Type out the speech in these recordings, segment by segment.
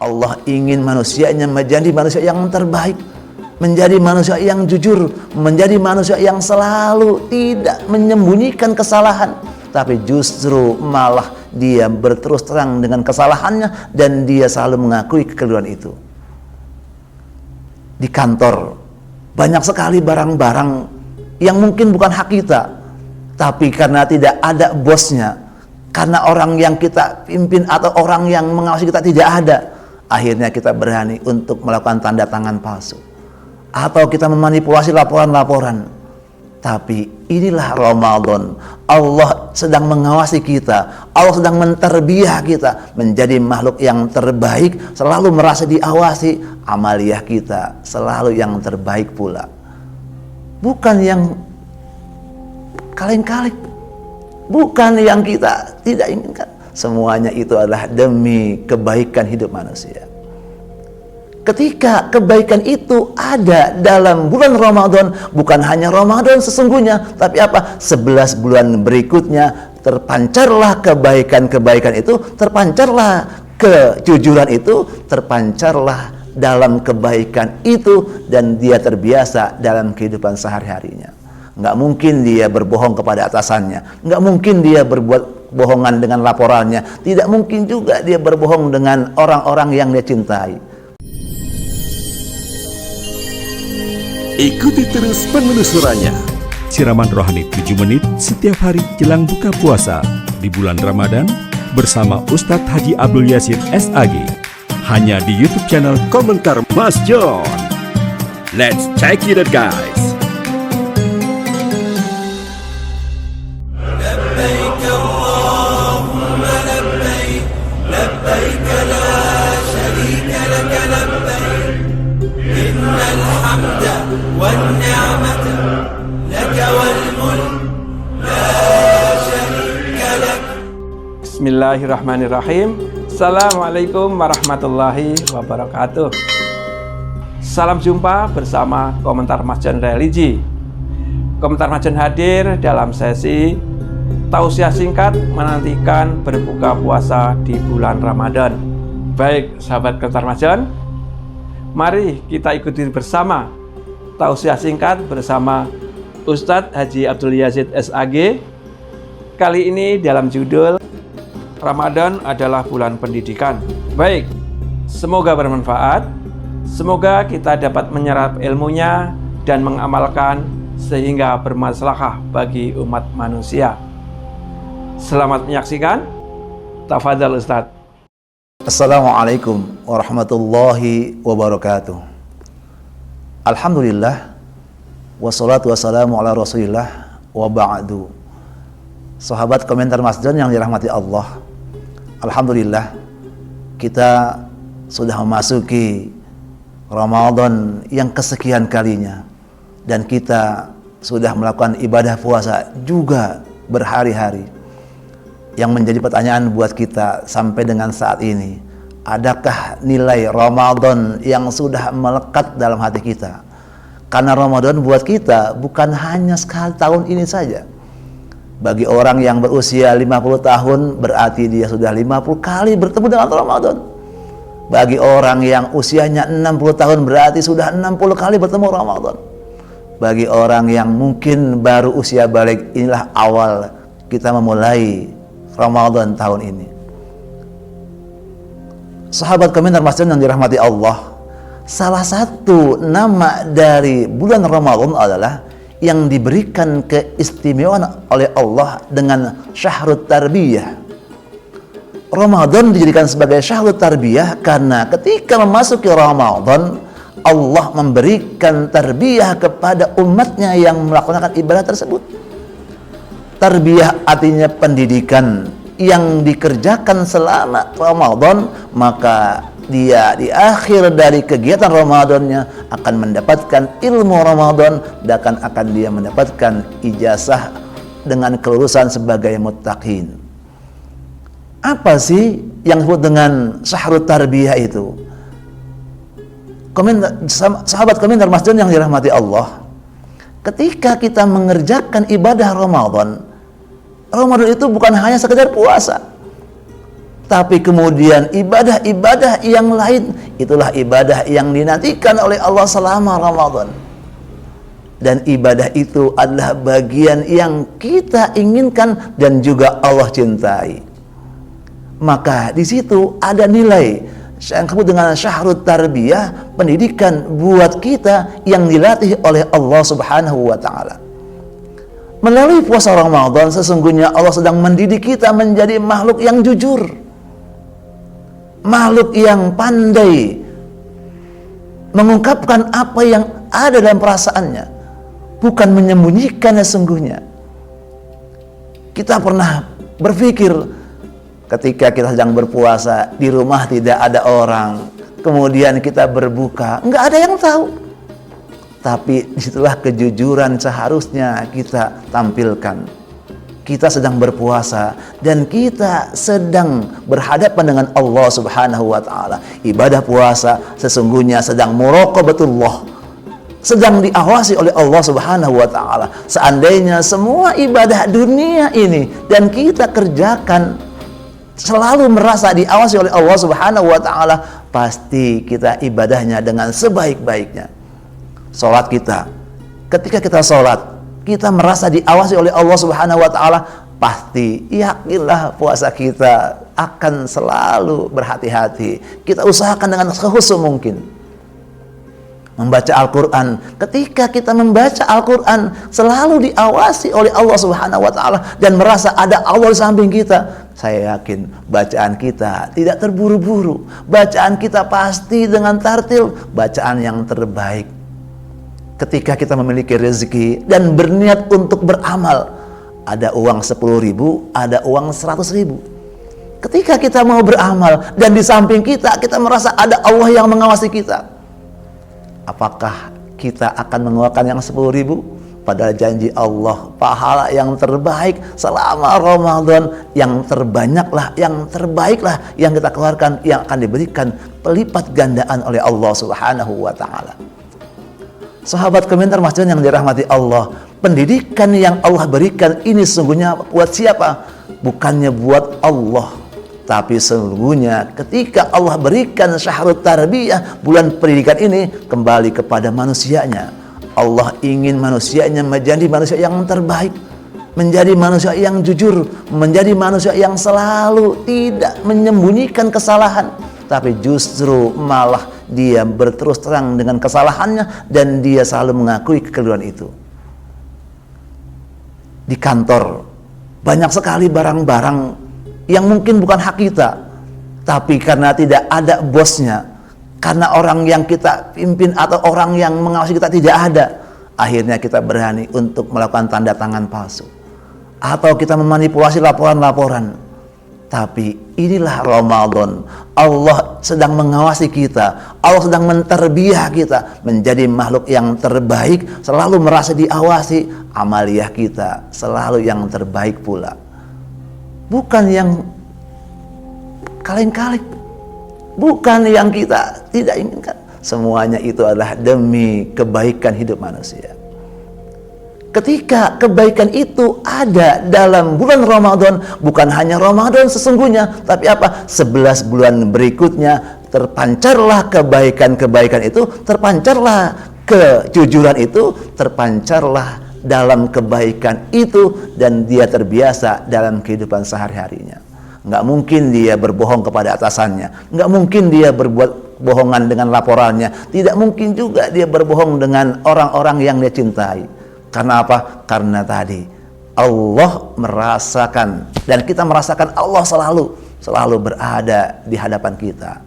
Allah ingin manusianya menjadi manusia yang terbaik, menjadi manusia yang jujur, menjadi manusia yang selalu tidak menyembunyikan kesalahan, tapi justru malah dia berterus terang dengan kesalahannya dan dia selalu mengakui kekeliruan itu. Di kantor banyak sekali barang-barang yang mungkin bukan hak kita, tapi karena tidak ada bosnya, karena orang yang kita pimpin atau orang yang mengawasi kita tidak ada, akhirnya kita berani untuk melakukan tanda tangan palsu atau kita memanipulasi laporan-laporan. Tapi inilah Ramadan, Allah sedang mengawasi kita, Allah sedang menterbiah kita menjadi makhluk yang terbaik, selalu merasa diawasi, amaliyah kita selalu yang terbaik pula, bukan yang kaleng-kaleng, bukan yang kita tidak inginkan. Semuanya itu adalah demi kebaikan hidup manusia. Ketika kebaikan itu ada dalam bulan Ramadan, bukan hanya Ramadan sesungguhnya, tapi apa? 11 bulan berikutnya terpancarlah kebaikan-kebaikan itu, terpancarlah kejujuran itu, terpancarlah dalam kebaikan itu, dan dia terbiasa dalam kehidupan sehari-harinya. Nggak mungkin dia berbohong kepada atasannya, nggak mungkin dia berbuat bohongan dengan laporannya, tidak mungkin juga dia berbohong dengan orang-orang yang dia cintai. Ikuti terus penelusurannya. Siraman rohani 7 menit setiap hari jelang buka puasa di bulan Ramadan bersama Ustadz Haji Abdul Yazid SAG. Hanya di YouTube channel Komentar Mas John. Let's check it out, guys. لبيك اللهم لبيك لبيك لا شريك لك لبيك إن الحمد والنعمة لك والملك لا شريك لك. Bismillahirrahmanirrahim. Assalamualaikum warahmatullahi wabarakatuh. Salam jumpa bersama Komentar Mas John Religi. Komentar Mas John hadir dalam sesi tausiah singkat menantikan berbuka puasa di bulan Ramadan. Baik sahabat Komentar Mas John, mari kita ikuti bersama tausiah singkat bersama Ustadz Haji Abdul Yazid SAG. Kali ini dalam judul Ramadan adalah bulan pendidikan. Baik, semoga bermanfaat. Semoga kita dapat menyerap ilmunya dan mengamalkan sehingga bermaslahah bagi umat manusia. Selamat menyaksikan. Tafadhal Ustadz. Assalamualaikum warahmatullahi wabarakatuh. Alhamdulillah, wassalatu wassalamu ala rasulillah, wa ba'du. Sahabat Komentar Mas John yang dirahmati Allah, alhamdulillah kita sudah memasuki Ramadan yang kesekian kalinya, dan kita sudah melakukan ibadah puasa juga berhari-hari. Yang menjadi pertanyaan buat kita sampai dengan saat ini, adakah nilai Ramadan yang sudah melekat dalam hati kita? Karena Ramadan buat kita bukan hanya sekali tahun ini saja. Bagi orang yang berusia 50 tahun berarti dia sudah 50 kali bertemu dengan Ramadan. Bagi orang yang usianya 60 tahun berarti sudah 60 kali bertemu Ramadan. Bagi orang yang mungkin baru usia balik, inilah awal kita memulai Ramadan tahun ini. Sahabat Komentar Mas John yang dirahmati Allah, salah satu nama dari bulan Ramadan adalah yang diberikan keistimewaan oleh Allah dengan syahrut tarbiyah. Ramadan dijadikan sebagai syahrut tarbiyah karena ketika memasuki Ramadan, Allah memberikan tarbiyah kepada umatnya yang melaksanakan ibadah tersebut. Tarbiyah artinya pendidikan yang dikerjakan selama Ramadan, maka dia di akhir dari kegiatan Ramadannya akan mendapatkan ilmu Ramadan dan akan dia mendapatkan ijazah dengan kelulusan sebagai muttaqin. Apa sih yang disebut dengan syahrut tarbiyah itu? Sahabat Komentar Mas John yang dirahmati Allah, ketika kita mengerjakan ibadah Ramadan, Ramadan itu bukan hanya sekedar puasa. Tapi kemudian ibadah-ibadah yang lain, itulah ibadah yang dinantikan oleh Allah selama Ramadan. Dan ibadah itu adalah bagian yang kita inginkan dan juga Allah cintai. Maka di situ ada nilai yang disebut dengan syahrut tarbiyah, pendidikan buat kita yang dilatih oleh Allah Subhanahu wa taala. Melalui puasa Ramadan sesungguhnya Allah sedang mendidik kita menjadi makhluk yang jujur, makhluk yang pandai mengungkapkan apa yang ada dalam perasaannya, bukan menyembunyikannya. Sesungguhnya kita pernah berpikir ketika kita sedang berpuasa, di rumah tidak ada orang, kemudian kita berbuka, nggak ada yang tahu. Tapi disitulah kejujuran seharusnya kita tampilkan. Kita sedang berpuasa dan kita sedang berhadapan dengan Allah Subhanahu wa taala. Ibadah puasa sesungguhnya sedang muraqabatullah, sedang diawasi oleh Allah Subhanahu wa taala. Seandainya semua ibadah dunia ini dan kita kerjakan selalu merasa diawasi oleh Allah Subhanahu wa taala, pasti kita ibadahnya dengan sebaik-baiknya. Salat kita, ketika kita salat, kita merasa diawasi oleh Allah Subhanahu wa taala, pasti yakinlah puasa kita akan selalu berhati-hati. Kita usahakan dengan sekhusyuk mungkin. Membaca Al-Quran, ketika kita membaca Al-Quran selalu diawasi oleh Allah Subhanahu wa taala dan merasa ada Allah di samping kita, saya yakin bacaan kita tidak terburu-buru, bacaan kita pasti dengan tartil, bacaan yang terbaik. Ketika kita memiliki rezeki dan berniat untuk beramal, ada uang 10.000, ada uang 100.000. Ketika kita mau beramal dan di samping kita merasa ada Allah yang mengawasi kita, apakah kita akan mengeluarkan yang 10.000? Padahal janji Allah, pahala yang terbaik selama Ramadan, yang terbanyaklah, yang terbaiklah yang kita keluarkan, yang akan diberikan pelipat gandaan oleh Allah Subhanahu wa taala. Sahabat komentar masjid yang dirahmati Allah, pendidikan yang Allah berikan ini sesungguhnya buat siapa? Bukannya buat Allah, tapi sesungguhnya ketika Allah berikan syahrut tarbiyah, bulan pendidikan ini kembali kepada manusianya. Allah ingin manusianya menjadi manusia yang terbaik, menjadi manusia yang jujur, menjadi manusia yang selalu tidak menyembunyikan kesalahan, tapi justru malah dia berterus terang dengan kesalahannya dan dia selalu mengakui kekeliruan itu. Di kantor banyak sekali barang-barang yang mungkin bukan hak kita, tapi karena tidak ada bosnya, karena orang yang kita pimpin atau orang yang mengawasi kita tidak ada, akhirnya kita berani untuk melakukan tanda tangan palsu atau kita memanipulasi laporan-laporan. Tapi inilah Ramadan, Allah sedang mengawasi kita, Allah sedang menterbiah kita menjadi makhluk yang terbaik, selalu merasa diawasi, amaliyah kita selalu yang terbaik pula, bukan yang kaleng-kaleng, bukan yang kita tidak inginkan. Semuanya itu adalah demi kebaikan hidup manusia. Ketika kebaikan itu ada dalam bulan Ramadan, bukan hanya Ramadan sesungguhnya, tapi apa? 11 bulan berikutnya terpancarlah kebaikan-kebaikan itu, terpancarlah kejujuran itu, terpancarlah dalam kebaikan itu, dan dia terbiasa dalam kehidupan sehari-harinya. Nggak mungkin dia berbohong kepada atasannya, nggak mungkin dia berbuat bohongan dengan laporannya, tidak mungkin juga dia berbohong dengan orang-orang yang dia cintai. Karena apa? Karena tadi Allah merasakan dan kita merasakan Allah selalu berada di hadapan kita.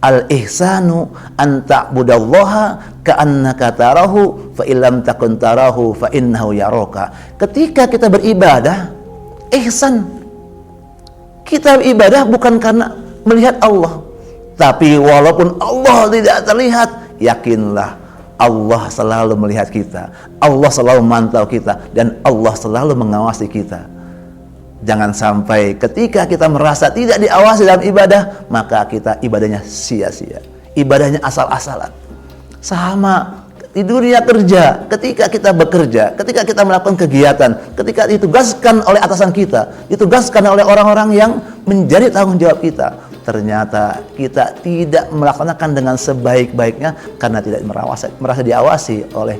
Al-ihsanu an ta'budallaha ka'annaka tarahu fa illam takun tarahu fa innahu yaraka. Ketika kita beribadah, ihsan. Kita beribadah bukan karena melihat Allah, tapi walaupun Allah tidak terlihat, yakinlah Allah selalu melihat kita, Allah selalu memantau kita, dan Allah selalu mengawasi kita. Jangan sampai ketika kita merasa tidak diawasi dalam ibadah, maka kita ibadahnya sia-sia, ibadahnya asal-asalan. Sama di dunia kerja, ketika kita bekerja, ketika kita melakukan kegiatan, ketika ditugaskan oleh atasan kita, ditugaskan oleh orang-orang yang menjadi tanggung jawab kita, ternyata kita tidak melaksanakan dengan sebaik-baiknya karena tidak merasa diawasi oleh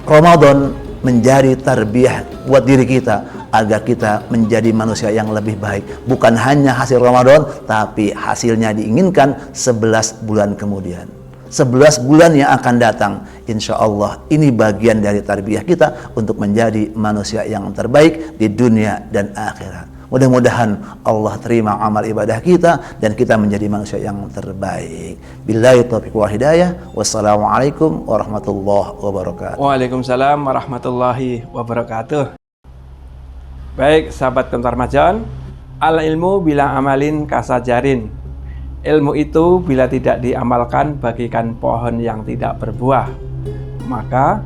Ramadan. Menjadi tarbiyah buat diri kita agar kita menjadi manusia yang lebih baik, bukan hanya hasil Ramadan tapi hasilnya diinginkan 11 bulan kemudian, 11 bulan yang akan datang. Insya Allah ini bagian dari tarbiyah kita untuk menjadi manusia yang terbaik di dunia dan akhirat. Mudah-mudahan Allah terima amal ibadah kita dan kita menjadi manusia yang terbaik. Billahi taufiq wal hidayah. Wassalamualaikum warahmatullahi wabarakatuh. Waalaikumsalam warahmatullahi wabarakatuh. Baik, sahabat Komentar Majon, al ilmu bila amalin kasajarin. Ilmu itu bila tidak diamalkan bagaikan pohon yang tidak berbuah. Maka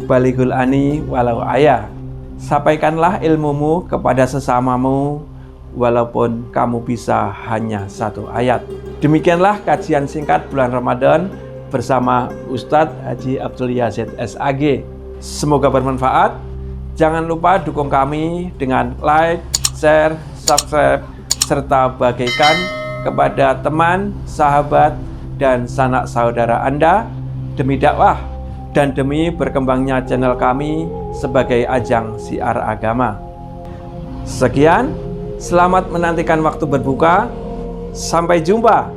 balighul ani walau ayah. Sampaikanlah ilmumu kepada sesamamu walaupun kamu bisa hanya 1 ayat. Demikianlah kajian singkat bulan Ramadan bersama Ustadz Haji Abdul Yazid SAG. Semoga bermanfaat. Jangan lupa dukung kami dengan like, share, subscribe, serta bagikan kepada teman, sahabat, dan sanak saudara Anda demi dakwah dan demi berkembangnya channel kami sebagai ajang siar agama. Sekian, selamat menantikan waktu berbuka. Sampai jumpa.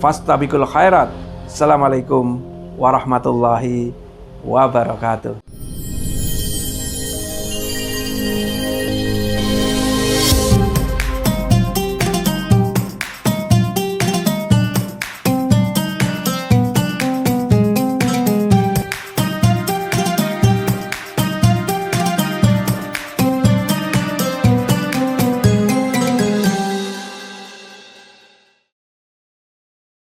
Fastabiqul khairat. Assalamualaikum warahmatullahi wabarakatuh.